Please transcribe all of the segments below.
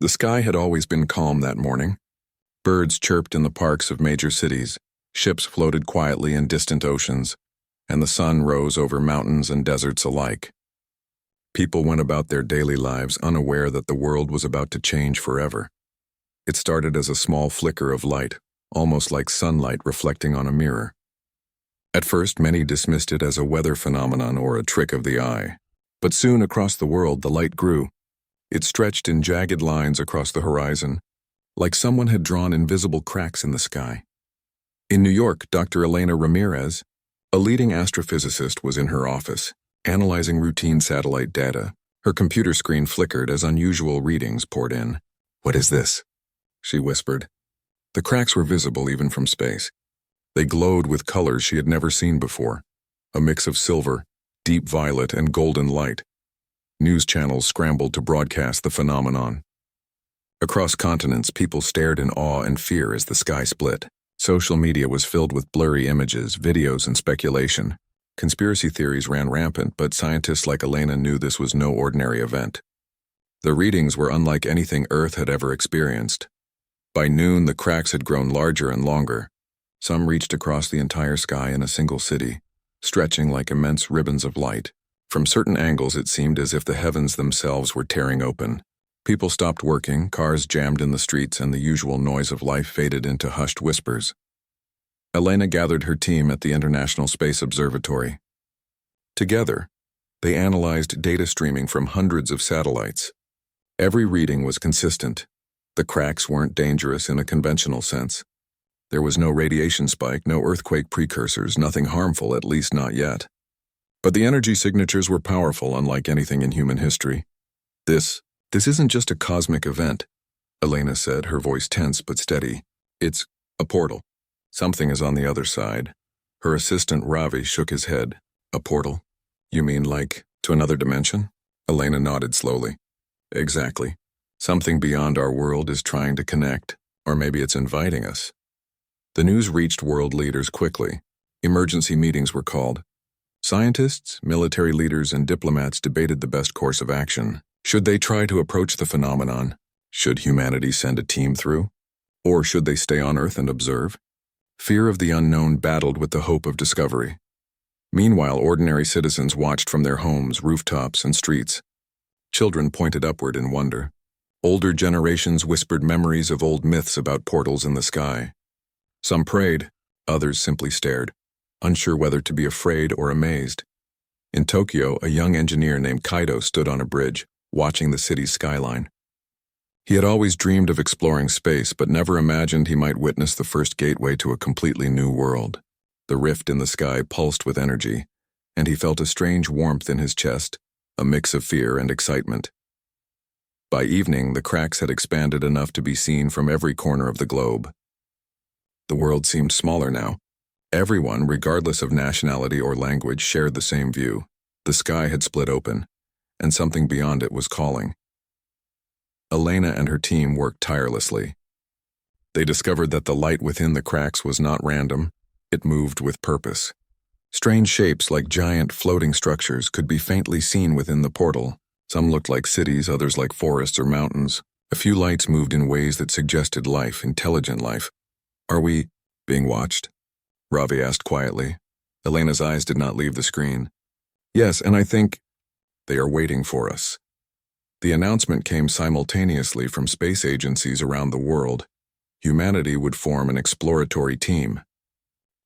The sky had always been calm that morning. Birds chirped in the parks of major cities, ships floated quietly in distant oceans, and the sun rose over mountains and deserts alike. People went about their daily lives unaware that the world was about to change forever. It started as a small flicker of light, almost like sunlight reflecting on a mirror. At first, many dismissed it as a weather phenomenon or a trick of the eye. But soon across the world, the light grew. It stretched in jagged lines across the horizon, like someone had drawn invisible cracks in the sky. In New York, Dr. Elena Ramirez, a leading astrophysicist, was in her office, analyzing routine satellite data. Her computer screen flickered as unusual readings poured in. "What is this?" she whispered. The cracks were visible even from space. They glowed with colors she had never seen before, a mix of silver, deep violet, and golden light. News channels scrambled to broadcast the phenomenon. Across continents, people stared in awe and fear as the sky split. Social media was filled with blurry images, videos, and speculation. Conspiracy theories ran rampant, but scientists like Elena knew this was no ordinary event. The readings were unlike anything Earth had ever experienced. By noon, the cracks had grown larger and longer. Some reached across the entire sky in a single city, stretching like immense ribbons of light. From certain angles, it seemed as if the heavens themselves were tearing open. People stopped working, cars jammed in the streets, and the usual noise of life faded into hushed whispers. Elena gathered her team at the International Space Observatory. Together, they analyzed data streaming from hundreds of satellites. Every reading was consistent. The cracks weren't dangerous in a conventional sense. There was no radiation spike, no earthquake precursors, nothing harmful, at least not yet. But the energy signatures were powerful, unlike anything in human history. This isn't just a cosmic event," Elena said, her voice tense but steady. "It's a portal. Something is on the other side." Her assistant Ravi shook his head. "A portal? You mean like to another dimension?" Elena nodded slowly. "Exactly. Something beyond our world is trying to connect, or maybe it's inviting us." The news reached world leaders quickly. Emergency meetings were called. Scientists, military leaders, and diplomats debated the best course of action. Should they try to approach the phenomenon? Should humanity send a team through? Or should they stay on Earth and observe? Fear of the unknown battled with the hope of discovery. Meanwhile, ordinary citizens watched from their homes, rooftops, and streets. Children pointed upward in wonder. Older generations whispered memories of old myths about portals in the sky. Some prayed, others simply stared, unsure whether to be afraid or amazed. In Tokyo, a young engineer named Kaido stood on a bridge, watching the city's skyline. He had always dreamed of exploring space, but never imagined he might witness the first gateway to a completely new world. The rift in the sky pulsed with energy, and he felt a strange warmth in his chest, a mix of fear and excitement. By evening, the cracks had expanded enough to be seen from every corner of the globe. The world seemed smaller now. Everyone, regardless of nationality or language, shared the same view. The sky had split open, and something beyond it was calling. Elena and her team worked tirelessly. They discovered that the light within the cracks was not random. It moved with purpose. Strange shapes like giant floating structures could be faintly seen within the portal. Some looked like cities, others like forests or mountains. A few lights moved in ways that suggested life, intelligent life. "Are we being watched?" Ravi asked quietly. Elena's eyes did not leave the screen. "Yes, and I think they are waiting for us." The announcement came simultaneously from space agencies around the world. Humanity would form an exploratory team.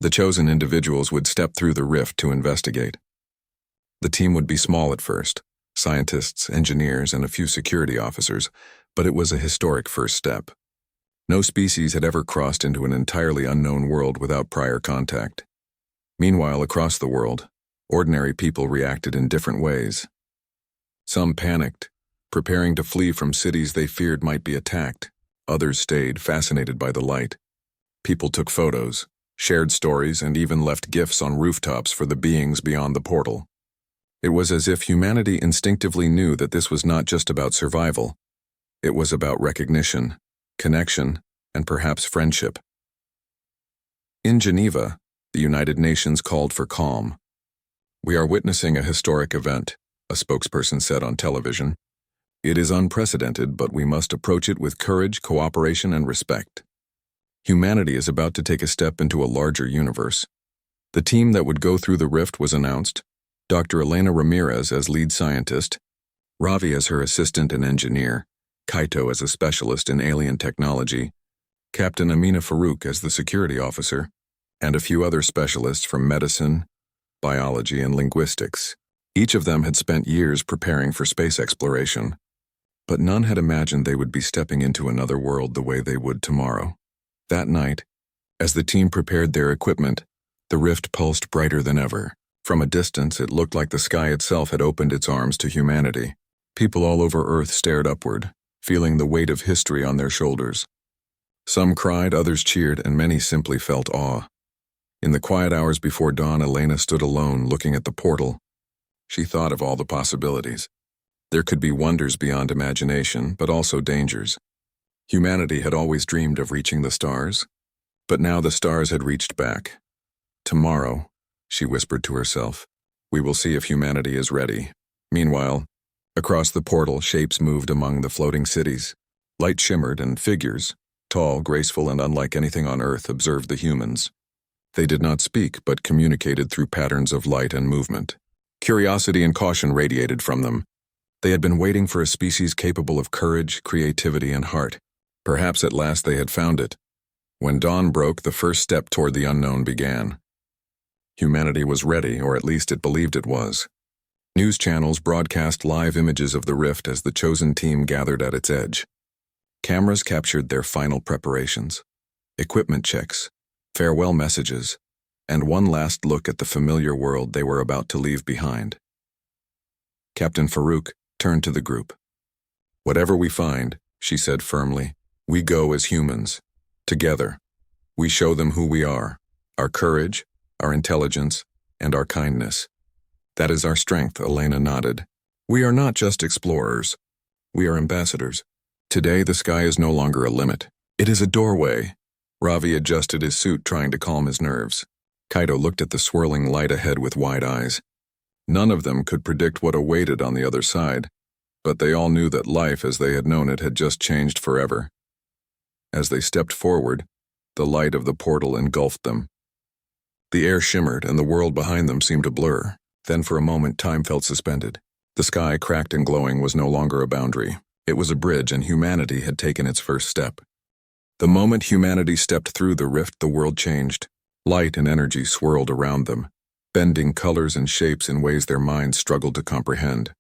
The chosen individuals would step through the rift to investigate. The team would be small at first, scientists, engineers, and a few security officers, but it was a historic first step. No species had ever crossed into an entirely unknown world without prior contact. Meanwhile, across the world, ordinary people reacted in different ways. Some panicked, preparing to flee from cities they feared might be attacked. Others stayed, fascinated by the light. People took photos, shared stories, and even left gifts on rooftops for the beings beyond the portal. It was as if humanity instinctively knew that this was not just about survival. It was about recognition, connection, and perhaps friendship. In Geneva, the United Nations called for calm. "We are witnessing a historic event," a spokesperson said on television. It is unprecedented, but we must approach it with courage, cooperation, and respect. Humanity is about to take a step into a larger universe. The team that would go through the rift was announced: Dr. Elena Ramirez as lead scientist, Ravi as her assistant and engineer, Kaito as a specialist in alien technology, Captain Amina Farouk as the security officer, and a few other specialists from medicine, biology, and linguistics. Each of them had spent years preparing for space exploration, but none had imagined they would be stepping into another world the way they would tomorrow. That night, as the team prepared their equipment, the rift pulsed brighter than ever. From a distance, it looked like the sky itself had opened its arms to humanity. People all over Earth stared upward, feeling the weight of history on their shoulders. Some cried, others cheered, and many simply felt awe. In the quiet hours before dawn, Elena stood alone, looking at the portal. She thought of all the possibilities. There could be wonders beyond imagination, but also dangers. Humanity had always dreamed of reaching the stars, but now the stars had reached back. Tomorrow, she whispered to herself, we will see if humanity is ready. Meanwhile, across the portal, shapes moved among the floating cities. Light shimmered, and figures, tall, graceful, and unlike anything on Earth, observed the humans. They did not speak, but communicated through patterns of light and movement. Curiosity and caution radiated from them. They had been waiting for a species capable of courage, creativity, and heart. Perhaps at last they had found it. When dawn broke, the first step toward the unknown began. Humanity was ready, or at least it believed it was. News channels broadcast live images of the rift as the chosen team gathered at its edge. Cameras captured their final preparations, equipment checks, farewell messages, and one last look at the familiar world they were about to leave behind. Captain Farouk turned to the group. Whatever we find, she said firmly, we go as humans. Together, we show them who we are, our courage, our intelligence, and our kindness. That is our strength, Elena nodded. We are not just explorers. We are ambassadors. Today, the sky is no longer a limit. It is a doorway. Ravi adjusted his suit, trying to calm his nerves. Kaito looked at the swirling light ahead with wide eyes. None of them could predict what awaited on the other side, but they all knew that life as they had known it had just changed forever. As they stepped forward, the light of the portal engulfed them. The air shimmered, and the world behind them seemed a blur. Then for a moment, time felt suspended. The sky, cracked and glowing, was no longer a boundary. It was a bridge, and humanity had taken its first step. The moment humanity stepped through the rift, the world changed. Light and energy swirled around them, bending colors and shapes in ways their minds struggled to comprehend.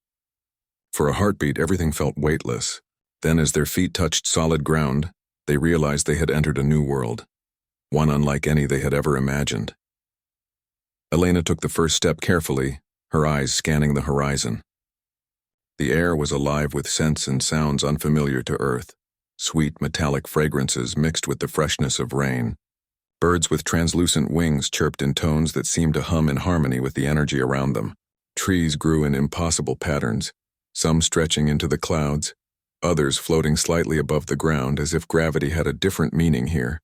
For a heartbeat, everything felt weightless. Then, as their feet touched solid ground, they realized they had entered a new world, one unlike any they had ever imagined. Elena took the first step carefully, her eyes scanning the horizon. The air was alive with scents and sounds unfamiliar to Earth, sweet metallic fragrances mixed with the freshness of rain. Birds with translucent wings chirped in tones that seemed to hum in harmony with the energy around them. Trees grew in impossible patterns, some stretching into the clouds, others floating slightly above the ground as if gravity had a different meaning here.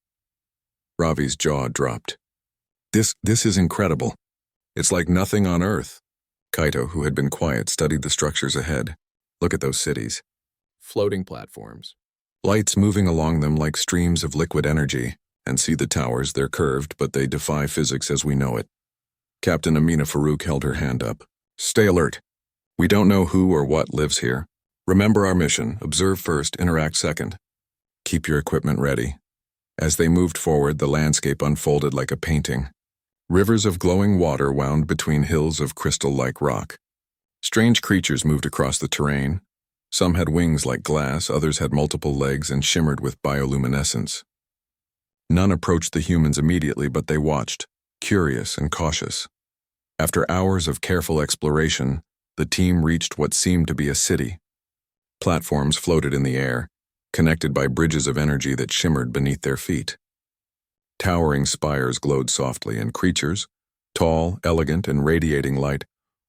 Ravi's jaw dropped. This is incredible. It's like nothing on Earth. Kaito, who had been quiet, studied the structures ahead. Look at those cities. Floating platforms. Lights moving along them like streams of liquid energy. And see the towers, they're curved, but they defy physics as we know it. Captain Amina Farouk held her hand up. Stay alert. We don't know who or what lives here. Remember our mission. Observe first, interact second. Keep your equipment ready. As they moved forward, the landscape unfolded like a painting. Rivers of glowing water wound between hills of crystal-like rock. Strange creatures moved across the terrain. Some had wings like glass, others had multiple legs and shimmered with bioluminescence. None approached the humans immediately, but they watched, curious and cautious. After hours of careful exploration, the team reached what seemed to be a city. Platforms floated in the air, connected by bridges of energy that shimmered beneath their feet. Towering spires glowed softly, and creatures, tall, elegant, and radiating light,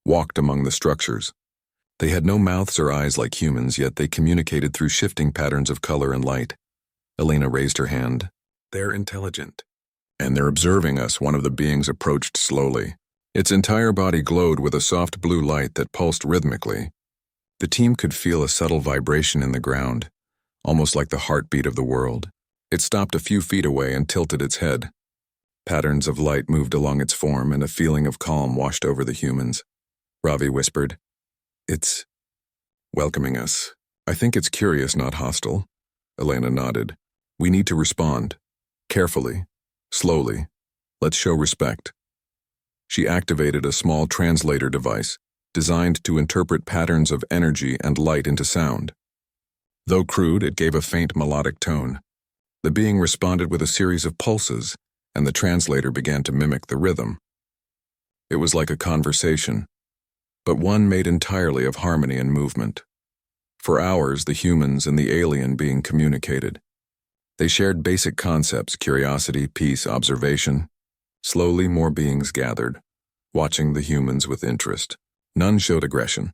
walked among the structures. They had no mouths or eyes like humans, yet they communicated through shifting patterns of color and light. Elena raised her hand. They're intelligent. And they're observing us, one of the beings approached slowly. Its entire body glowed with a soft blue light that pulsed rhythmically. The team could feel a subtle vibration in the ground, almost like the heartbeat of the world. It stopped a few feet away and tilted its head. Patterns of light moved along its form, and a feeling of calm washed over the humans. Ravi whispered, "It's welcoming us. I think it's curious, not hostile." Elena nodded. "We need to respond. Carefully. Slowly. Let's show respect." She activated a small translator device, designed to interpret patterns of energy and light into sound. Though crude, it gave a faint melodic tone. The being responded with a series of pulses, and the translator began to mimic the rhythm. It was like a conversation, but one made entirely of harmony and movement. For hours, the humans and the alien being communicated. They shared basic concepts: curiosity, peace, observation. Slowly, more beings gathered, watching the humans with interest. None showed aggression.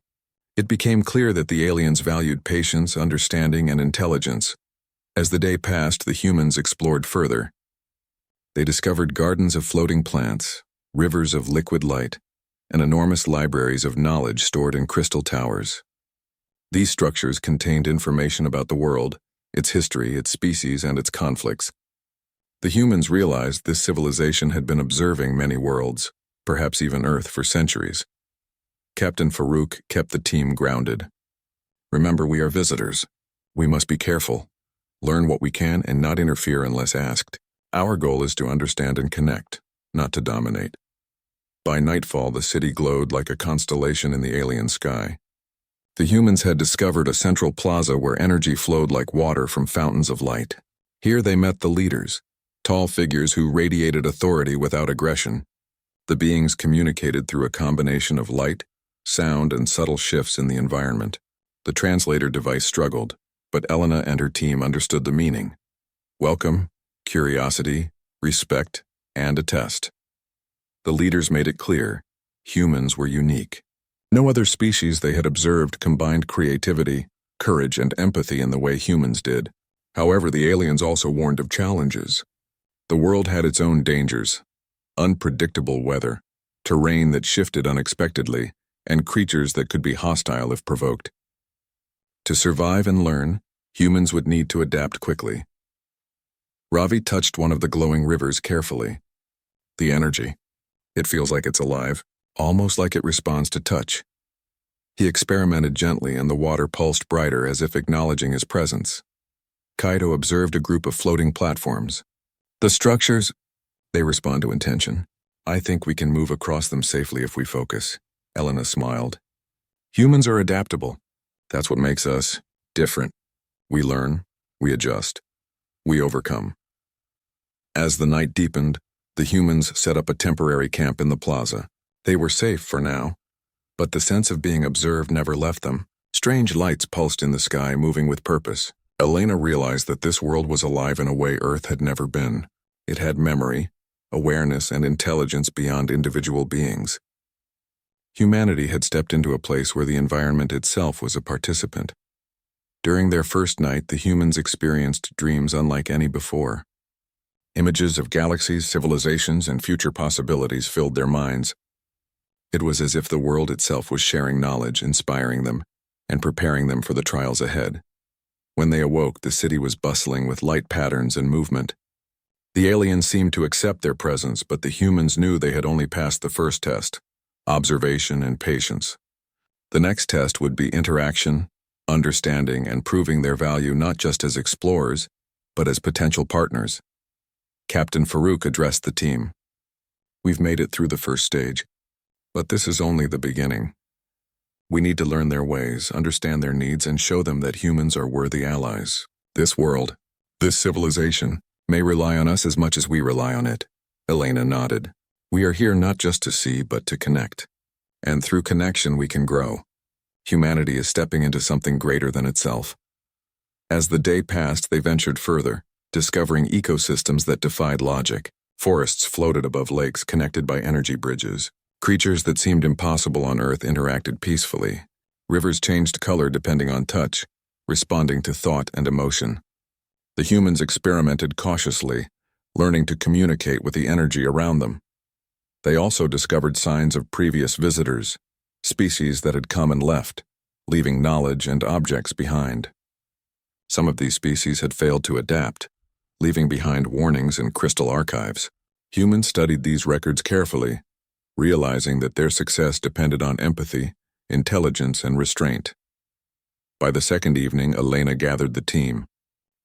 It became clear that the aliens valued patience, understanding, and intelligence. As the day passed, the humans explored further. They discovered gardens of floating plants, rivers of liquid light, and enormous libraries of knowledge stored in crystal towers. These structures contained information about the world, its history, its species, and its conflicts. The humans realized this civilization had been observing many worlds, perhaps even Earth, for centuries. Captain Farouk kept the team grounded. "Remember, we are visitors. We must be careful, learn what we can, and not interfere unless asked. Our goal is to understand and connect, not to dominate." By nightfall, the city glowed like a constellation in the alien sky. The humans had discovered a central plaza where energy flowed like water from fountains of light. Here they met the leaders, tall figures who radiated authority without aggression. The beings communicated through a combination of light, sound, and subtle shifts in the environment. The translator device struggled, but Elena and her team understood the meaning: welcome, curiosity, respect, and a test. The leaders made it clear: humans were unique. No other species they had observed combined creativity, courage, and empathy in the way humans did. However, the aliens also warned of challenges. The world had its own dangers: unpredictable weather, terrain that shifted unexpectedly, and creatures that could be hostile if provoked. To survive and learn, humans would need to adapt quickly. Ravi touched one of the glowing rivers carefully. The energy. It feels like it's alive, almost like it responds to touch. He experimented gently, and the water pulsed brighter as if acknowledging his presence. Kaido observed a group of floating platforms. "The structures, they respond to intention. I think we can move across them safely if we focus." Elena smiled. "Humans are adaptable. That's what makes us different. We learn, we adjust, we overcome." As the night deepened, the humans set up a temporary camp in the plaza. They were safe for now, but the sense of being observed never left them. Strange lights pulsed in the sky, moving with purpose. Elena realized that this world was alive in a way Earth had never been. It had memory, awareness, and intelligence beyond individual beings. Humanity had stepped into a place where the environment itself was a participant. During their first night, the humans experienced dreams unlike any before. Images of galaxies, civilizations, and future possibilities filled their minds. It was as if the world itself was sharing knowledge, inspiring them, and preparing them for the trials ahead. When they awoke, the city was bustling with light patterns and movement. The aliens seemed to accept their presence, but the humans knew they had only passed the first test: observation and patience. The next test would be interaction, understanding, and proving their value not just as explorers, but as potential partners. Captain Farouk addressed the team. "We've made it through the first stage, but this is only the beginning. We need to learn their ways, understand their needs, and show them that humans are worthy allies. This world, this civilization, may rely on us as much as we rely on it." Elena nodded. "We are here not just to see, but to connect. And through connection we can grow. Humanity is stepping into something greater than itself." As the day passed, they ventured further, discovering ecosystems that defied logic. Forests floated above lakes connected by energy bridges. Creatures that seemed impossible on Earth interacted peacefully. Rivers changed color depending on touch, responding to thought and emotion. The humans experimented cautiously, learning to communicate with the energy around them. They also discovered signs of previous visitors, species that had come and left, leaving knowledge and objects behind. Some of these species had failed to adapt, leaving behind warnings in crystal archives. Humans studied these records carefully, realizing that their success depended on empathy, intelligence, and restraint. By the second evening, Elena gathered the team.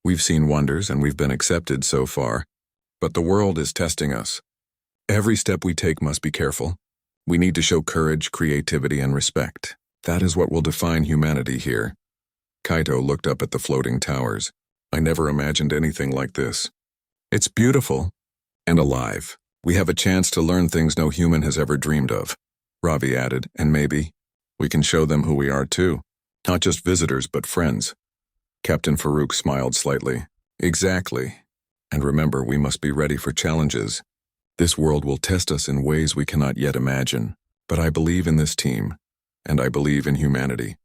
"We've seen wonders and we've been accepted so far, but the world is testing us. Every step we take must be careful. We need to show courage, creativity, and respect. That is what will define humanity here." Kaito looked up at the floating towers. "I never imagined anything like this. It's beautiful and alive. We have a chance to learn things no human has ever dreamed of," Ravi added, "and maybe we can show them who we are too. Not just visitors, but friends." Captain Farouk smiled slightly. "Exactly. And remember, we must be ready for challenges. This world will test us in ways we cannot yet imagine. But I believe in this team, and I believe in humanity."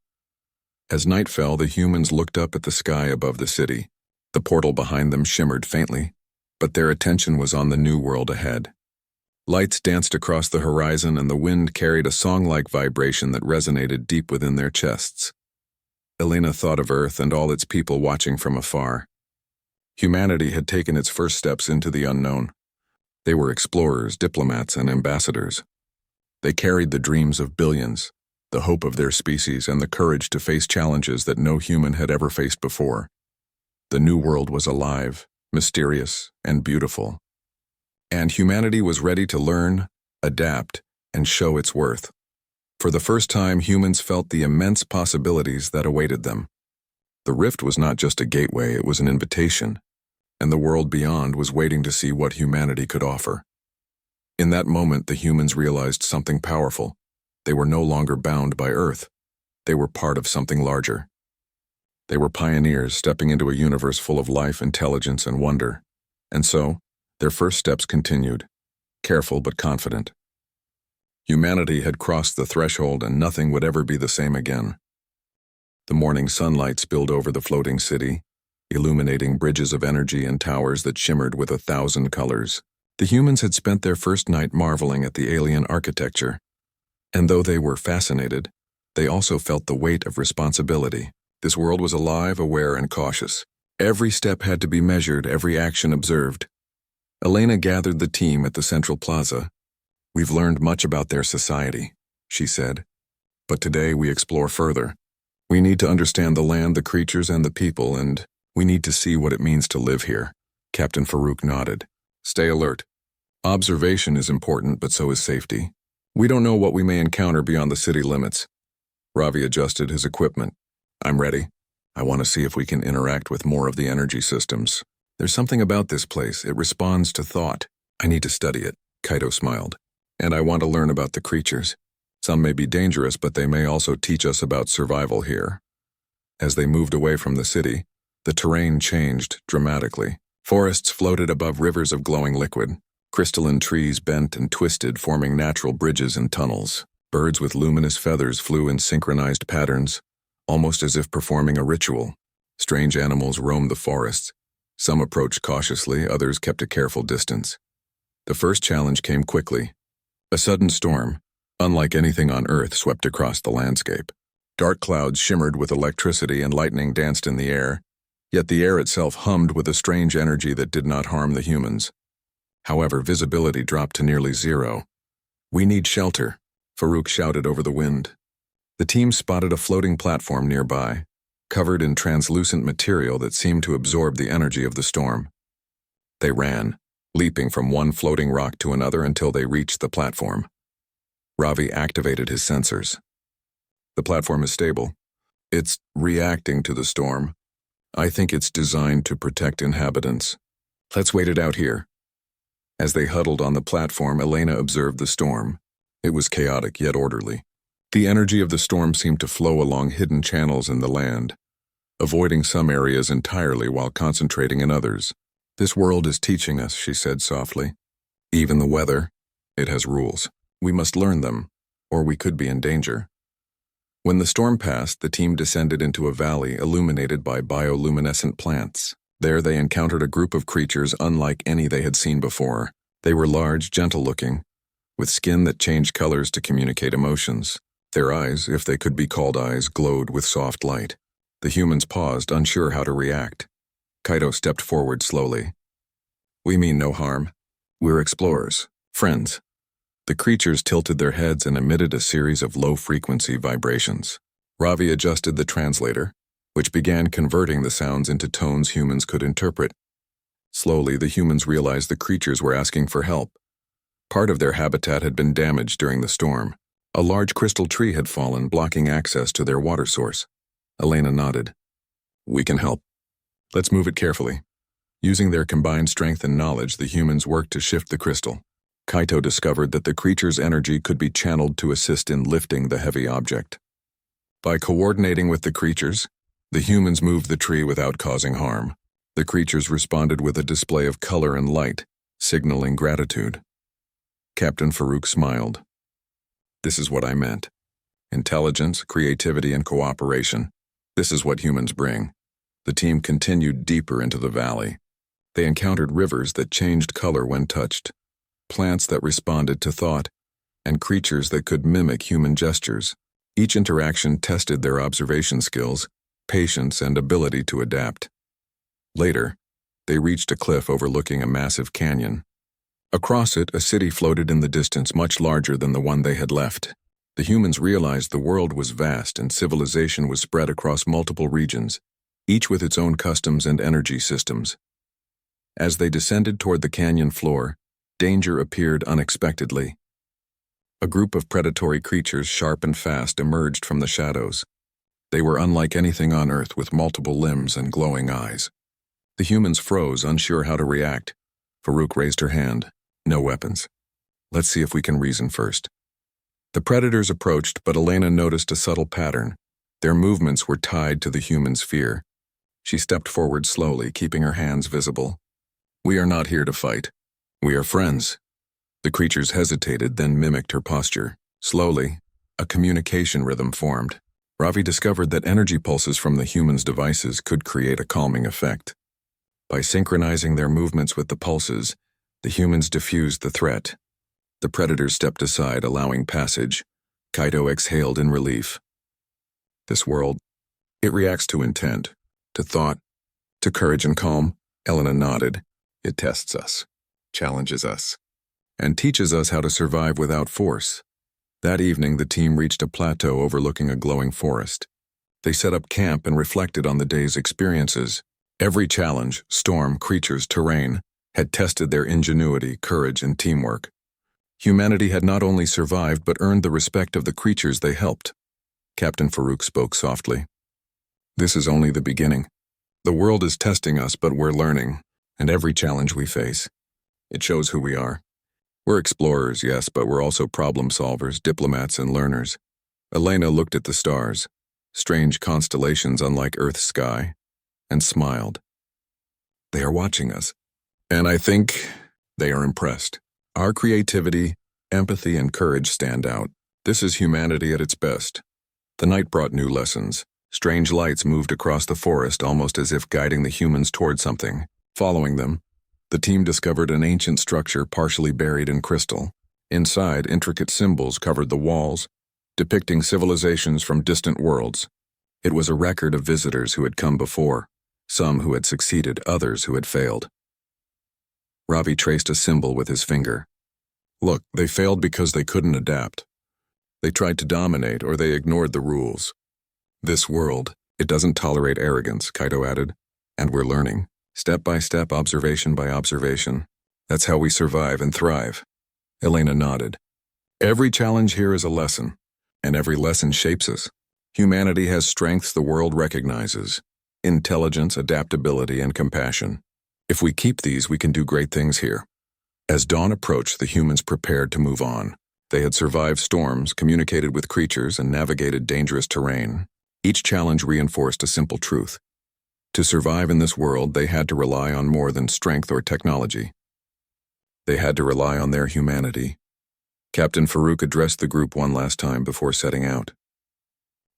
As night fell, the humans looked up at the sky above the city. The portal behind them shimmered faintly, but their attention was on the new world ahead. Lights danced across the horizon, and the wind carried a song-like vibration that resonated deep within their chests. Elena thought of Earth and all its people watching from afar. Humanity had taken its first steps into the unknown. They were explorers, diplomats, and ambassadors. They carried the dreams of billions, the hope of their species, and the courage to face challenges that no human had ever faced before. The new world was alive, mysterious, and beautiful. And humanity was ready to learn, adapt, and show its worth. For the first time, humans felt the immense possibilities that awaited them. The rift was not just a gateway, it was an invitation, and the world beyond was waiting to see what humanity could offer. In that moment, the humans realized something powerful. They were no longer bound by Earth. They were part of something larger. They were pioneers stepping into a universe full of life, intelligence, and wonder. And so, their first steps continued, careful but confident. Humanity had crossed the threshold, and nothing would ever be the same again. The morning sunlight spilled over the floating city, illuminating bridges of energy and towers that shimmered with 1,000 colors. The humans had spent their first night marveling at the alien architecture. And though they were fascinated, they also felt the weight of responsibility. This world was alive, aware, and cautious. Every step had to be measured, every action observed. Elena gathered the team at the central plaza. "We've learned much about their society," she said. "But today we explore further. We need to understand the land, the creatures, and the people, and we need to see what it means to live here." Captain Farouk nodded. "Stay alert. Observation is important, but so is safety. We don't know what we may encounter beyond the city limits." Ravi adjusted his equipment. "I'm ready. I want to see if we can interact with more of the energy systems. There's something about this place. It responds to thought. I need to study it." Kaito smiled. "And I want to learn about the creatures. Some may be dangerous, but they may also teach us about survival here." As they moved away from the city, the terrain changed dramatically. Forests floated above rivers of glowing liquid. Crystalline trees bent and twisted, forming natural bridges and tunnels. Birds with luminous feathers flew in synchronized patterns, almost as if performing a ritual. Strange animals roamed the forests. Some approached cautiously, others kept a careful distance. The first challenge came quickly. A sudden storm, unlike anything on Earth, swept across the landscape. Dark clouds shimmered with electricity and lightning danced in the air, yet the air itself hummed with a strange energy that did not harm the humans. However, visibility dropped to nearly zero. "We need shelter," Farouk shouted over the wind. The team spotted a floating platform nearby, covered in translucent material that seemed to absorb the energy of the storm. They ran, leaping from one floating rock to another until they reached the platform. Ravi activated his sensors. "The platform is stable. It's reacting to the storm. I think it's designed to protect inhabitants. Let's wait it out here." As they huddled on the platform, Elena observed the storm. It was chaotic yet orderly. The energy of the storm seemed to flow along hidden channels in the land, avoiding some areas entirely while concentrating in others. "This world is teaching us," she said softly. "Even the weather, it has rules. We must learn them, or we could be in danger." When the storm passed, the team descended into a valley illuminated by bioluminescent plants. There they encountered a group of creatures unlike any they had seen before. They were large, gentle-looking, with skin that changed colors to communicate emotions. Their eyes, if they could be called eyes, glowed with soft light. The humans paused, unsure how to react. Kaito stepped forward slowly. "We mean no harm. We're explorers, friends." The creatures tilted their heads and emitted a series of low-frequency vibrations. Ravi adjusted the translator, which began converting the sounds into tones humans could interpret. Slowly, the humans realized the creatures were asking for help. Part of their habitat had been damaged during the storm. A large crystal tree had fallen, blocking access to their water source. Elena nodded. "We can help. Let's move it carefully." Using their combined strength and knowledge, the humans worked to shift the crystal. Kaito discovered that the creature's energy could be channeled to assist in lifting the heavy object. By coordinating with the creatures, the humans moved the tree without causing harm. The creatures responded with a display of color and light, signaling gratitude. Captain Farouk smiled. "This is what I meant. Intelligence, creativity, and cooperation. This is what humans bring." The team continued deeper into the valley. They encountered rivers that changed color when touched, plants that responded to thought, and creatures that could mimic human gestures. Each interaction tested their observation skills, patience, and ability to adapt. Later, they reached a cliff overlooking a massive canyon. Across it, a city floated in the distance much larger than the one they had left. The humans realized the world was vast and civilization was spread across multiple regions, each with its own customs and energy systems. As they descended toward the canyon floor, danger appeared unexpectedly. A group of predatory creatures, sharp and fast, emerged from the shadows. They were unlike anything on Earth, with multiple limbs and glowing eyes. The humans froze, unsure how to react. Farouk raised her hand. "No weapons. Let's see if we can reason first." The predators approached, but Elena noticed a subtle pattern. Their movements were tied to the humans' fear. She stepped forward slowly, keeping her hands visible. "We are not here to fight. We are friends." The creatures hesitated, then mimicked her posture. Slowly, a communication rhythm formed. Ravi discovered that energy pulses from the humans' devices could create a calming effect. By synchronizing their movements with the pulses, the humans diffused the threat. The predators stepped aside, allowing passage. Kaito exhaled in relief. "This world, it reacts to intent, to thought, to courage and calm." Elena nodded. "It tests us, challenges us, and teaches us how to survive without force." That evening, the team reached a plateau overlooking a glowing forest. They set up camp and reflected on the day's experiences. Every challenge, storm, creatures, terrain, had tested their ingenuity, courage, and teamwork. Humanity had not only survived but earned the respect of the creatures they helped. Captain Farouk spoke softly. "This is only the beginning. The world is testing us, but we're learning, and every challenge we face, it shows who we are. We're explorers, yes, but we're also problem solvers, diplomats, and learners." Elena looked at the stars, strange constellations unlike Earth's sky, and smiled. "They are watching us, and I think they are impressed. Our creativity, empathy, and courage stand out. This is humanity at its best." The night brought new lessons. Strange lights moved across the forest, almost as if guiding the humans toward something. Following them, the team discovered an ancient structure partially buried in crystal. Inside, intricate symbols covered the walls, depicting civilizations from distant worlds. It was a record of visitors who had come before, some who had succeeded, others who had failed. Ravi traced a symbol with his finger. "Look, they failed because they couldn't adapt. They tried to dominate, or they ignored the rules. This world, it doesn't tolerate arrogance," Kaito added. "And we're learning, step by step, observation by observation. That's how we survive and thrive." Elena nodded. "Every challenge here is a lesson, and every lesson shapes us. Humanity has strengths the world recognizes: intelligence, adaptability, and compassion. If we keep these, we can do great things here." As dawn approached, the humans prepared to move on. They had survived storms, communicated with creatures, and navigated dangerous terrain. Each challenge reinforced a simple truth. To survive in this world, they had to rely on more than strength or technology. They had to rely on their humanity. Captain Farouk addressed the group one last time before setting out.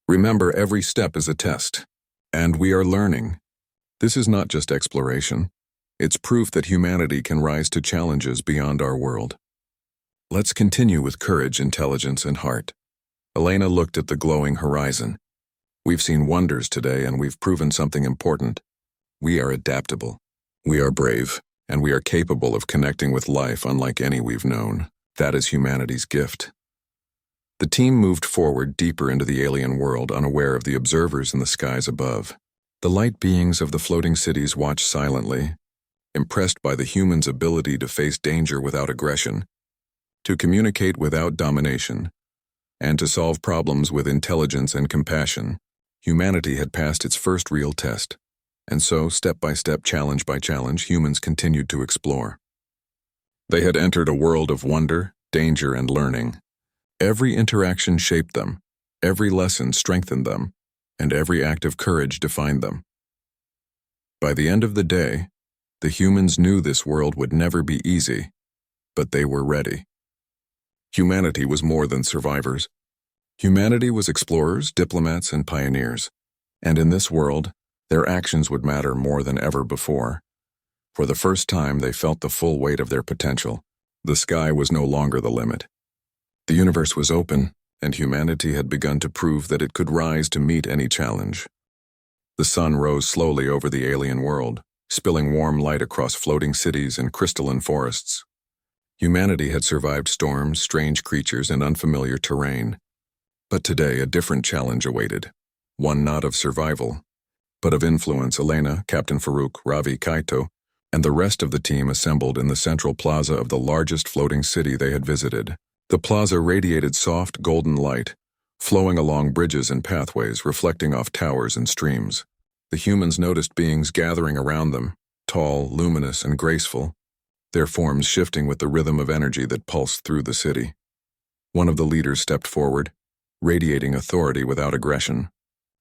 "Remember, every step is a test, and we are learning. This is not just exploration. It's proof that humanity can rise to challenges beyond our world. Let's continue with courage, intelligence, and heart." Elena looked at the glowing horizon. We've seen wonders today, and we've proven something important. We are adaptable. We are brave, and we are capable of connecting with life unlike any we've known. That is humanity's gift. The team moved forward deeper into the alien world, unaware of the observers in the skies above. The light beings of the floating cities watched silently, impressed by the humans' ability to face danger without aggression, to communicate without domination, and to solve problems with intelligence and compassion. Humanity had passed its first real test, and so, step by step, challenge by challenge, humans continued to explore. They had entered a world of wonder, danger, and learning. Every interaction shaped them, every lesson strengthened them, and every act of courage defined them. By the end of the day, the humans knew this world would never be easy, but they were ready. Humanity was more than survivors. Humanity was explorers, diplomats, and pioneers. And in this world, their actions would matter more than ever before. For the first time, they felt the full weight of their potential. The sky was no longer the limit. The universe was open, and humanity had begun to prove that it could rise to meet any challenge. The sun rose slowly over the alien world, spilling warm light across floating cities and crystalline forests. Humanity had survived storms, strange creatures, and unfamiliar terrain. But today, a different challenge awaited. One not of survival, but of influence. Elena, Captain Farouk, Ravi, Kaito, and the rest of the team assembled in the central plaza of the largest floating city they had visited. The plaza radiated soft, golden light, flowing along bridges and pathways, reflecting off towers and streams. The humans noticed beings gathering around them, tall, luminous, and graceful, their forms shifting with the rhythm of energy that pulsed through the city. One of the leaders stepped forward, radiating authority without aggression.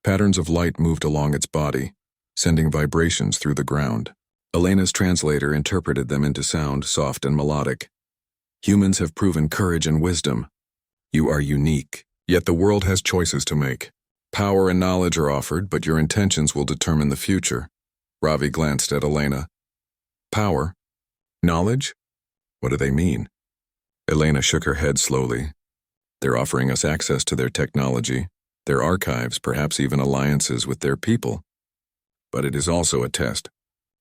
Patterns of light moved along its body, sending vibrations through the ground. Elena's translator interpreted them into sound, soft and melodic. Humans have proven courage and wisdom. You are unique, yet the world has choices to make. Power and knowledge are offered, but your intentions will determine the future. Ravi glanced at Elena. Power? Knowledge? What do they mean? Elena shook her head slowly. They're offering us access to their technology, their archives, perhaps even alliances with their people. But it is also a test.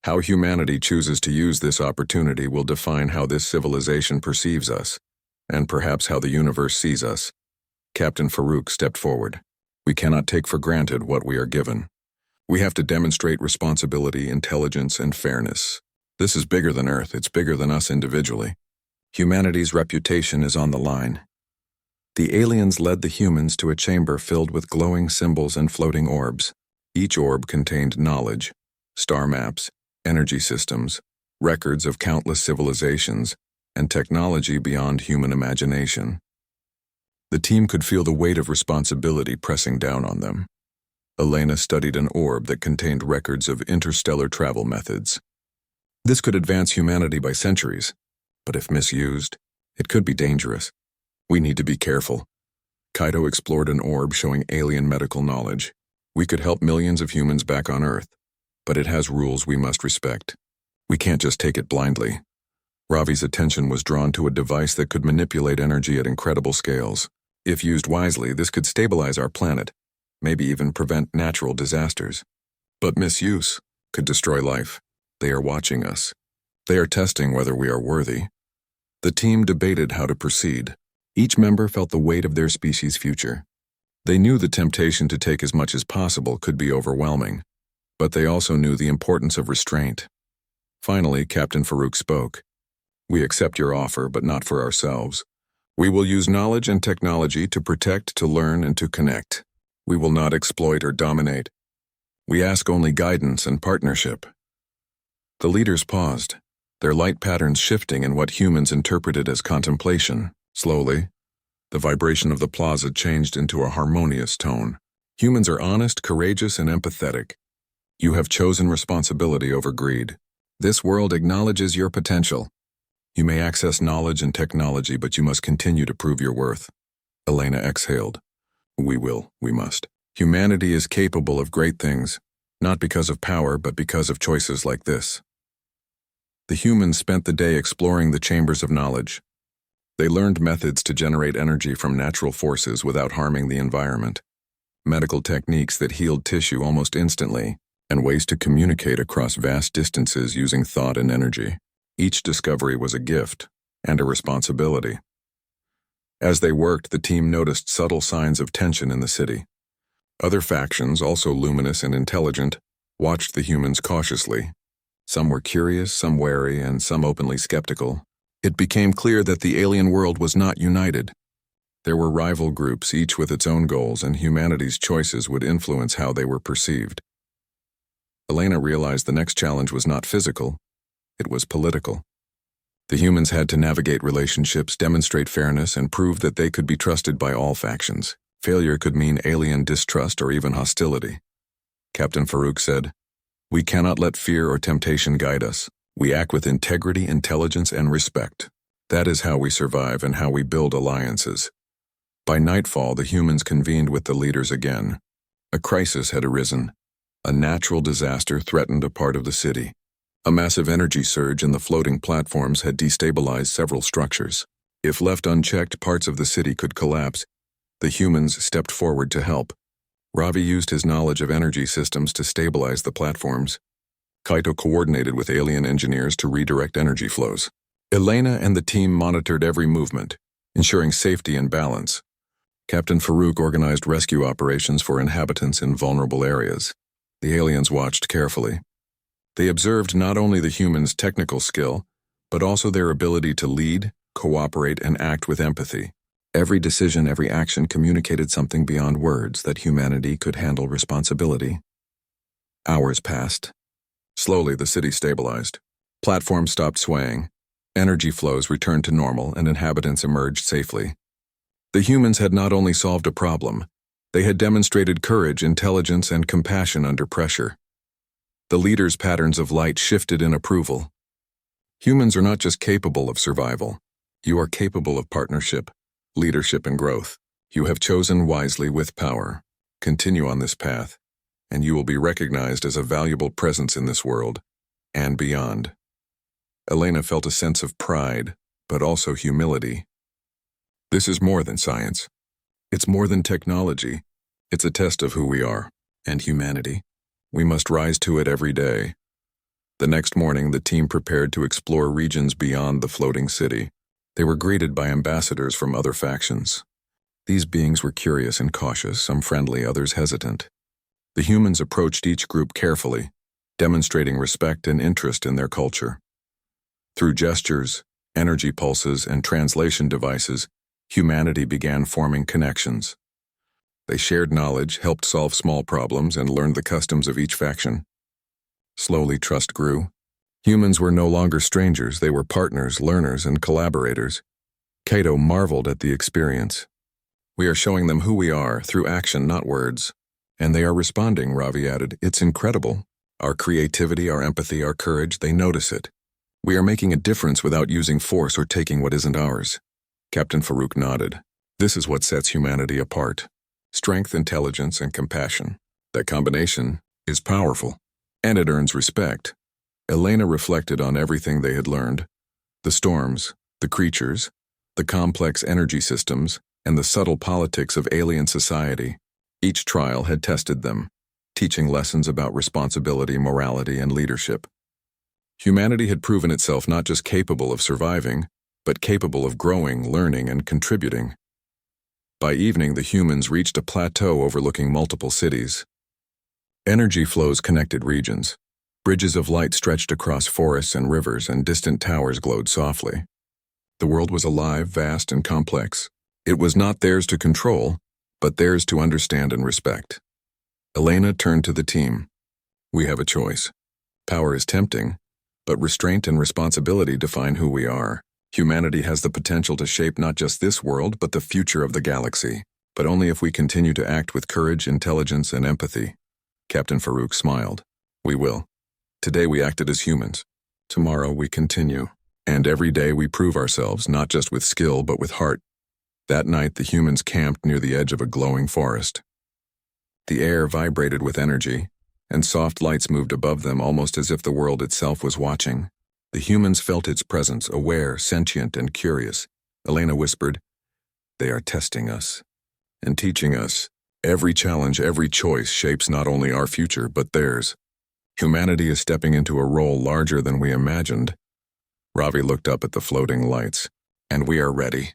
How humanity chooses to use this opportunity will define how this civilization perceives us, and perhaps how the universe sees us. Captain Farouk stepped forward. We cannot take for granted what we are given. We have to demonstrate responsibility, intelligence, and fairness. This is bigger than Earth. It's bigger than us individually. Humanity's reputation is on the line. The aliens led the humans to a chamber filled with glowing symbols and floating orbs. Each orb contained knowledge, star maps, energy systems, records of countless civilizations, and technology beyond human imagination. The team could feel the weight of responsibility pressing down on them. Elena studied an orb that contained records of interstellar travel methods. This could advance humanity by centuries, but if misused, it could be dangerous. We need to be careful. Kaito explored an orb showing alien medical knowledge. We could help millions of humans back on Earth, but it has rules we must respect. We can't just take it blindly. Ravi's attention was drawn to a device that could manipulate energy at incredible scales. If used wisely, this could stabilize our planet, maybe even prevent natural disasters. But misuse could destroy life. They are watching us. They are testing whether we are worthy. The team debated how to proceed. Each member felt the weight of their species' future. They knew the temptation to take as much as possible could be overwhelming, but they also knew the importance of restraint. Finally, Captain Farouk spoke. We accept your offer, but not for ourselves. We will use knowledge and technology to protect, to learn, and to connect. We will not exploit or dominate. We ask only guidance and partnership. The leaders paused, their light patterns shifting in what humans interpreted as contemplation. Slowly, the vibration of the plaza changed into a harmonious tone. Humans are honest, courageous, and empathetic. You have chosen responsibility over greed. This world acknowledges your potential. You may access knowledge and technology, but you must continue to prove your worth. Elena exhaled. We must. Humanity is capable of great things, not because of power, but because of choices like this. The humans spent the day exploring the chambers of knowledge. They learned methods to generate energy from natural forces without harming the environment, medical techniques that healed tissue almost instantly, and ways to communicate across vast distances using thought and energy. Each discovery was a gift and a responsibility. As they worked, the team noticed subtle signs of tension in the city. Other factions, also luminous and intelligent, watched the humans cautiously. Some were curious, some wary, and some openly skeptical. It became clear that the alien world was not united. There were rival groups, each with its own goals, and humanity's choices would influence how they were perceived. Elena realized the next challenge was not physical, it was political. The humans had to navigate relationships, demonstrate fairness, and prove that they could be trusted by all factions. Failure could mean alien distrust or even hostility. Captain Farouk said, "We cannot let fear or temptation guide us. We act with integrity, intelligence, and respect. That is how we survive and how we build alliances." By nightfall, the humans convened with the leaders again. A crisis had arisen. A natural disaster threatened a part of the city. A massive energy surge in the floating platforms had destabilized several structures. If left unchecked, parts of the city could collapse. The humans stepped forward to help. Ravi used his knowledge of energy systems to stabilize the platforms. Kaito coordinated with alien engineers to redirect energy flows. Elena and the team monitored every movement, ensuring safety and balance. Captain Farouk organized rescue operations for inhabitants in vulnerable areas. The aliens watched carefully. They observed not only the humans' technical skill, but also their ability to lead, cooperate, and act with empathy. Every decision, every action communicated something beyond words, that humanity could handle responsibility. Hours passed. Slowly, the city stabilized. Platforms stopped swaying. Energy flows returned to normal, and inhabitants emerged safely. The humans had not only solved a problem, they had demonstrated courage, intelligence, and compassion under pressure. The leaders' patterns of light shifted in approval. Humans are not just capable of survival. You are capable of partnership, leadership, and growth. You have chosen wisely with power. Continue on this path, and you will be recognized as a valuable presence in this world and beyond. Elena felt a sense of pride, but also humility. This is more than science. It's more than technology. It's a test of who we are and humanity. We must rise to it every day. The next morning, the team prepared to explore regions beyond the floating city. They were greeted by ambassadors from other factions. These beings were curious and cautious, some friendly, others hesitant. The humans approached each group carefully, demonstrating respect and interest in their culture. Through gestures, energy pulses, and translation devices, humanity began forming connections. They shared knowledge, helped solve small problems, and learned the customs of each faction. Slowly, trust grew. Humans were no longer strangers, they were partners, learners, and collaborators. Kaito marveled at the experience. "We are showing them who we are, through action, not words. And they are responding," Ravi added. "It's incredible. Our creativity, our empathy, our courage, they notice it. We are making a difference without using force or taking what isn't ours." Captain Farouk nodded. "This is what sets humanity apart. Strength, intelligence, and compassion. That combination is powerful, and it earns respect." Elena reflected on everything they had learned: the storms, the creatures, the complex energy systems, and the subtle politics of alien society. Each trial had tested them, teaching lessons about responsibility, morality, and leadership. Humanity had proven itself not just capable of surviving, but capable of growing, learning, and contributing. By evening, the humans reached a plateau overlooking multiple cities. Energy flows connected regions. Bridges of light stretched across forests and rivers, and distant towers glowed softly. The world was alive, vast, and complex. It was not theirs to control, but theirs to understand and respect. Elena turned to the team. "We have a choice. Power is tempting, but restraint and responsibility define who we are. Humanity has the potential to shape not just this world, but the future of the galaxy, but only if we continue to act with courage, intelligence, and empathy." Captain Farouk smiled. "We will. Today we acted as humans. Tomorrow we continue. And every day we prove ourselves, not just with skill, but with heart." That night, the humans camped near the edge of a glowing forest. The air vibrated with energy, and soft lights moved above them, almost as if the world itself was watching. The humans felt its presence, aware, sentient, and curious. Elena whispered. They are testing us and teaching us. Every challenge, every choice shapes not only our future, but theirs. Humanity is stepping into a role larger than we imagined. Ravi looked up at the floating lights. And we are ready.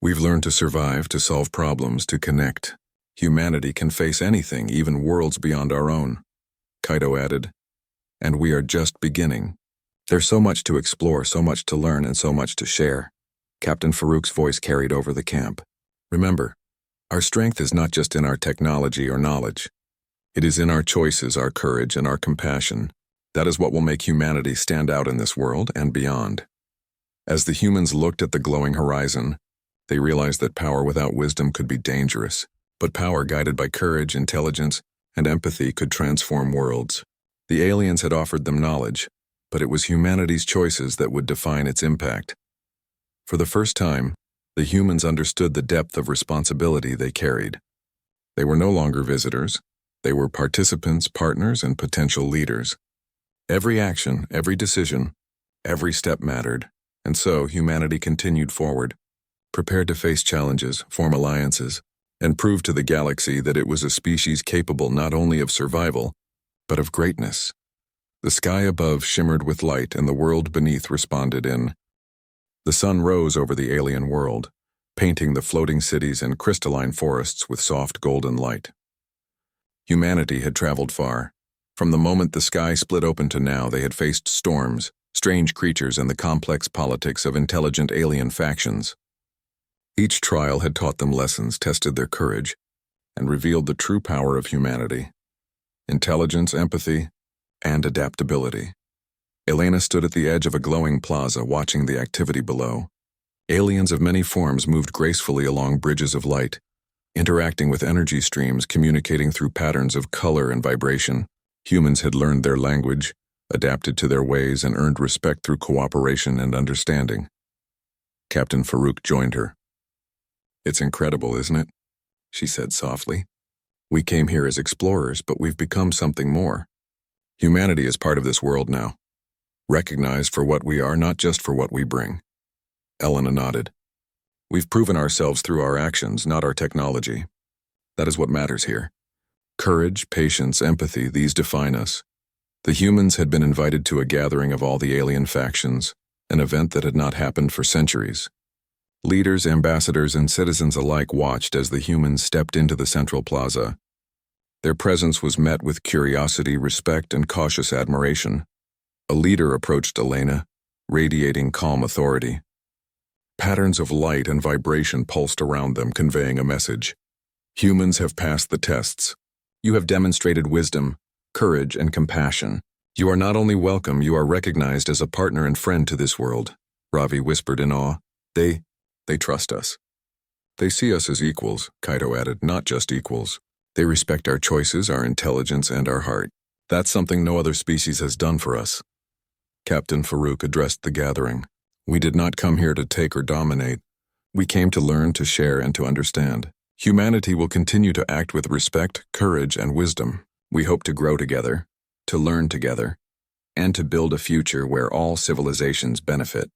We've learned to survive, to solve problems, to connect. Humanity can face anything, even worlds beyond our own. Kaito added. And we are just beginning. There's so much to explore, so much to learn, and so much to share. Captain Farouk's voice carried over the camp. Remember, our strength is not just in our technology or knowledge. It is in our choices, our courage, and our compassion. That is what will make humanity stand out in this world and beyond. As the humans looked at the glowing horizon, they realized that power without wisdom could be dangerous, but power guided by courage, intelligence, and empathy could transform worlds. The aliens had offered them knowledge, but it was humanity's choices that would define its impact. For the first time, the humans understood the depth of responsibility they carried. They were no longer visitors. They were participants, partners, and potential leaders. Every action, every decision, every step mattered, and so humanity continued forward, prepared to face challenges, form alliances, and prove to the galaxy that it was a species capable not only of survival, but of greatness. The sky above shimmered with light, and the world beneath responded in. The sun rose over the alien world, painting the floating cities and crystalline forests with soft golden light. Humanity had traveled far. From the moment the sky split open to now, they had faced storms, strange creatures, and the complex politics of intelligent alien factions. Each trial had taught them lessons, tested their courage, and revealed the true power of humanity: intelligence, empathy, and adaptability. Elena stood at the edge of a glowing plaza, watching the activity below. Aliens of many forms moved gracefully along bridges of light, interacting with energy streams, communicating through patterns of color and vibration. Humans had learned their language, adapted to their ways, and earned respect through cooperation and understanding. Captain Farouk joined her. It's incredible, isn't it? She said softly. We came here as explorers, but we've become something more. Humanity is part of this world now, recognized for what we are, not just for what we bring. Elena nodded. We've proven ourselves through our actions, not our technology. That is what matters here. Courage, patience, empathy, these define us. The humans had been invited to a gathering of all the alien factions, an event that had not happened for centuries. Leaders, ambassadors, and citizens alike watched as the humans stepped into the central plaza. Their presence was met with curiosity, respect, and cautious admiration. A leader approached Elena, radiating calm authority. Patterns of light and vibration pulsed around them, conveying a message. Humans have passed the tests. You have demonstrated wisdom, courage, and compassion. You are not only welcome, you are recognized as a partner and friend to this world, Ravi whispered in awe. They trust us. They see us as equals, Kaito added, not just equals. They respect our choices, our intelligence, and our heart. That's something no other species has done for us. Captain Farouk addressed the gathering. We did not come here to take or dominate. We came to learn, to share, and to understand. Humanity will continue to act with respect, courage, and wisdom. We hope to grow together, to learn together, and to build a future where all civilizations benefit.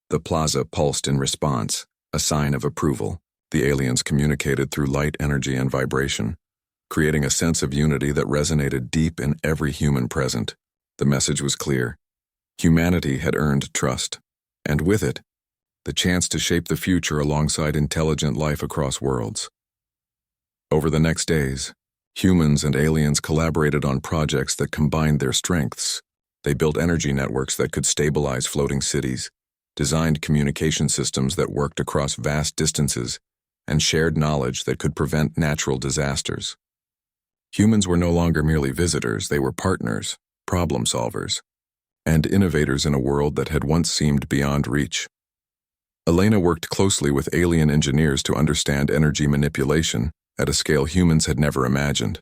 The plaza pulsed in response, a sign of approval. The aliens communicated through light, energy, and vibration, creating a sense of unity that resonated deep in every human present. The message was clear. Humanity had earned trust, and with it, the chance to shape the future alongside intelligent life across worlds. Over the next days, humans and aliens collaborated on projects that combined their strengths. They built energy networks that could stabilize floating cities, designed communication systems that worked across vast distances, and shared knowledge that could prevent natural disasters. Humans were no longer merely visitors, they were partners, problem solvers, and innovators in a world that had once seemed beyond reach. Elena worked closely with alien engineers to understand energy manipulation at a scale humans had never imagined.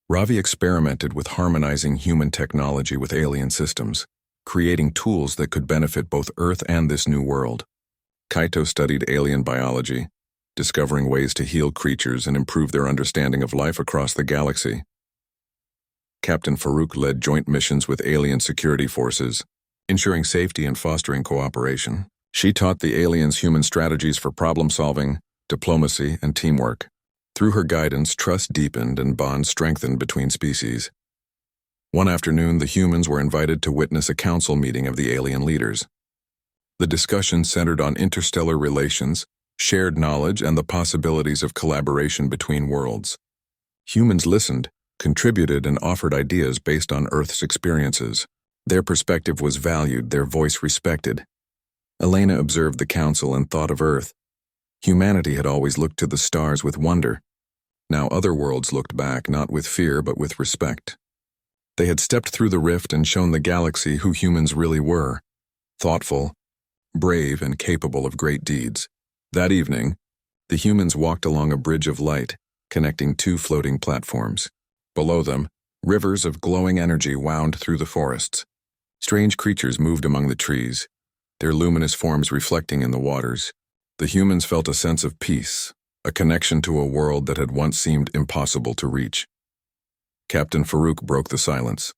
Ravi experimented with harmonizing human technology with alien systems, creating tools that could benefit both Earth and this new world. Kaito studied alien biology, discovering ways to heal creatures and improve their understanding of life across the galaxy. Captain Farouk led joint missions with alien security forces, ensuring safety and fostering cooperation. She taught the aliens human strategies for problem-solving, diplomacy, and teamwork. Through her guidance, trust deepened and bonds strengthened between species. One afternoon, the humans were invited to witness a council meeting of the alien leaders. The discussion centered on interstellar relations, shared knowledge, and the possibilities of collaboration between worlds. Humans listened, contributed, and offered ideas based on Earth's experiences. Their perspective was valued, their voice respected. Elena observed the council and thought of Earth. Humanity had always looked to the stars with wonder. Now other worlds looked back, not with fear but with respect. They had stepped through the rift and shown the galaxy who humans really were: thoughtful, brave, and capable of great deeds. That evening, the humans walked along a bridge of light, connecting two floating platforms. Below them, rivers of glowing energy wound through the forests. Strange creatures moved among the trees, their luminous forms reflecting in the waters. The humans felt a sense of peace, a connection to a world that had once seemed impossible to reach. Captain Farouk broke the silence.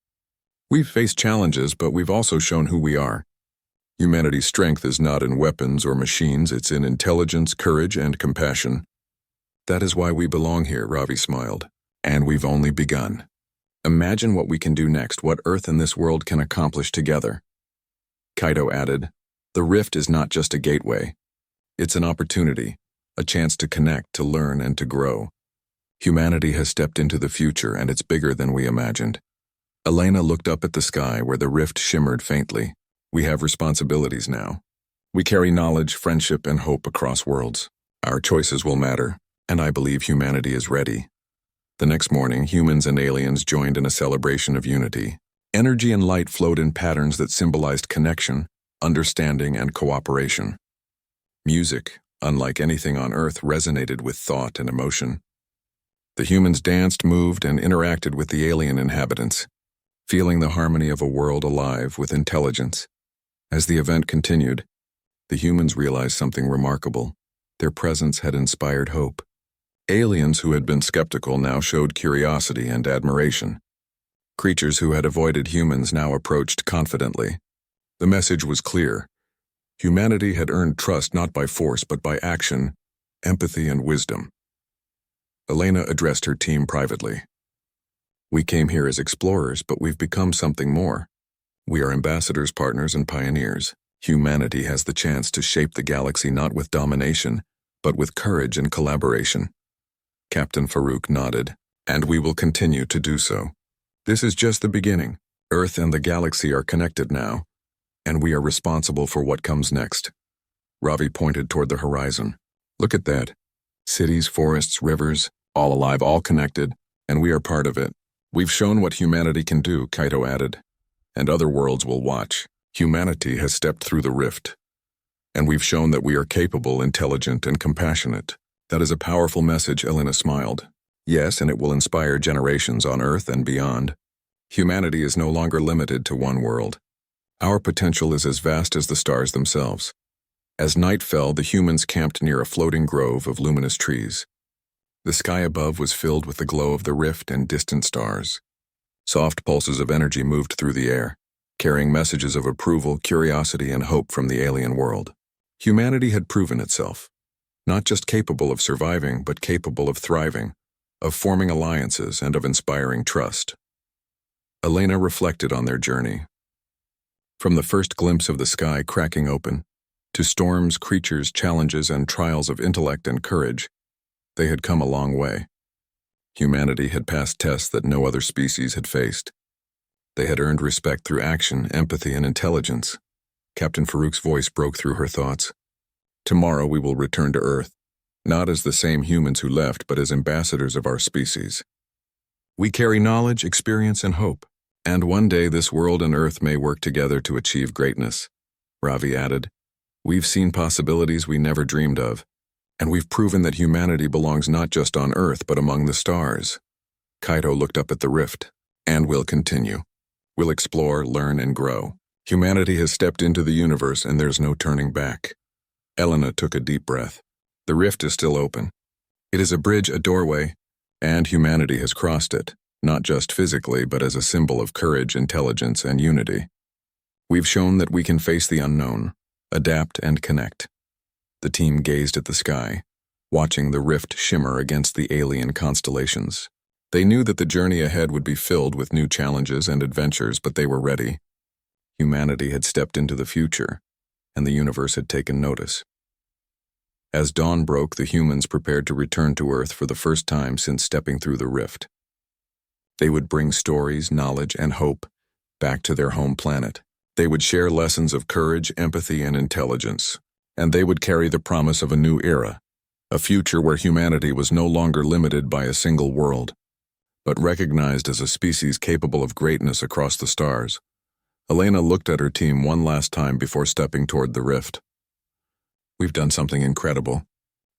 "We've faced challenges, but we've also shown who we are. Humanity's strength is not in weapons or machines, it's in intelligence, courage, and compassion. That is why we belong here," Ravi smiled. "And we've only begun. Imagine what we can do next, what Earth and this world can accomplish together." Kaito added, "The rift is not just a gateway. It's an opportunity, a chance to connect, to learn, and to grow. Humanity has stepped into the future, and it's bigger than we imagined." Elena looked up at the sky where the rift shimmered faintly. "We have responsibilities now. We carry knowledge, friendship, and hope across worlds. Our choices will matter, and I believe humanity is ready." The next morning, humans and aliens joined in a celebration of unity. Energy and light flowed in patterns that symbolized connection, understanding, and cooperation. Music, unlike anything on Earth, resonated with thought and emotion. The humans danced, moved, and interacted with the alien inhabitants, feeling the harmony of a world alive with intelligence. As the event continued, the humans realized something remarkable. Their presence had inspired hope. Aliens who had been skeptical now showed curiosity and admiration. Creatures who had avoided humans now approached confidently. The message was clear. Humanity had earned trust not by force but by action, empathy, and wisdom. Elena addressed her team privately. "We came here as explorers, but we've become something more. We are ambassadors, partners, and pioneers. Humanity has the chance to shape the galaxy not with domination, but with courage and collaboration." Captain Farouk nodded. "And we will continue to do so. This is just the beginning. Earth and the galaxy are connected now, and we are responsible for what comes next." Ravi pointed toward the horizon. "Look at that. Cities, forests, rivers, all alive, all connected, and we are part of it. We've shown what humanity can do," Kaito added, "and other worlds will watch. Humanity has stepped through the rift, and we've shown that we are capable, intelligent, and compassionate." "That is a powerful message," Elena smiled. "Yes, and it will inspire generations on Earth and beyond. Humanity is no longer limited to one world. Our potential is as vast as the stars themselves." As night fell, the humans camped near a floating grove of luminous trees. The sky above was filled with the glow of the rift and distant stars. Soft pulses of energy moved through the air, carrying messages of approval, curiosity, and hope from the alien world. Humanity had proven itself, not just capable of surviving, but capable of thriving, of forming alliances, and of inspiring trust. Elena reflected on their journey. From the first glimpse of the sky cracking open, to storms, creatures, challenges, and trials of intellect and courage, they had come a long way. Humanity had passed tests that no other species had faced. They had earned respect through action, empathy, and intelligence. Captain Farouk's voice broke through her thoughts. "Tomorrow we will return to Earth, not as the same humans who left, but as ambassadors of our species. We carry knowledge, experience, and hope, and one day this world and Earth may work together to achieve greatness." Ravi added, "We've seen possibilities we never dreamed of, and we've proven that humanity belongs not just on Earth but among the stars." Kaito looked up at the rift. "And we'll continue. We'll explore, learn, and grow. Humanity has stepped into the universe and there's no turning back." Elena took a deep breath. The rift is still open. It is a bridge, a doorway, and humanity has crossed it, not just physically but as a symbol of courage, intelligence, and unity. We've shown that we can face the unknown, Adapt and connect. The team gazed at the sky, watching the rift shimmer against the alien constellations. They knew that the journey ahead would be filled with new challenges and adventures, but they were ready. Humanity had stepped into the future, and the universe had taken notice. As dawn broke, the humans prepared to return to Earth for the first time since stepping through the rift. They would bring stories, knowledge, and hope back to their home planet. They would share lessons of courage, empathy, and intelligence, and they would carry the promise of a new era, a future where humanity was no longer limited by a single world, but recognized as a species capable of greatness across the stars. Elena looked at her team one last time before stepping toward the rift. We've done something incredible.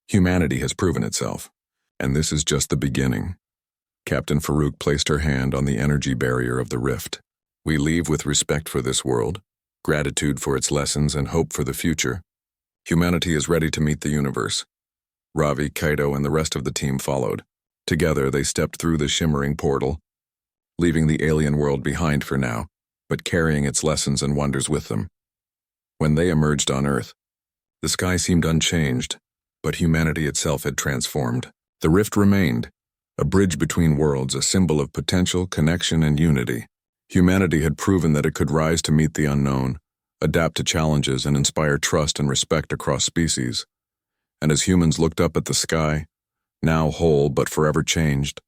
Humanity has proven itself, and this is just the beginning. Captain Farouk placed her hand on the energy barrier of the rift. We leave with respect for this world, gratitude for its lessons, and hope for the future. Humanity is ready to meet the universe. Ravi, Kaito, and the rest of the team followed. Together, they stepped through the shimmering portal, leaving the alien world behind for now, but carrying its lessons and wonders with them. When they emerged on Earth, the sky seemed unchanged, but humanity itself had transformed. The rift remained, a bridge between worlds, a symbol of potential, connection, and unity. Humanity had proven that it could rise to meet the unknown, adapt to challenges, and inspire trust and respect across species. And as humans looked up at the sky, now whole but forever changed,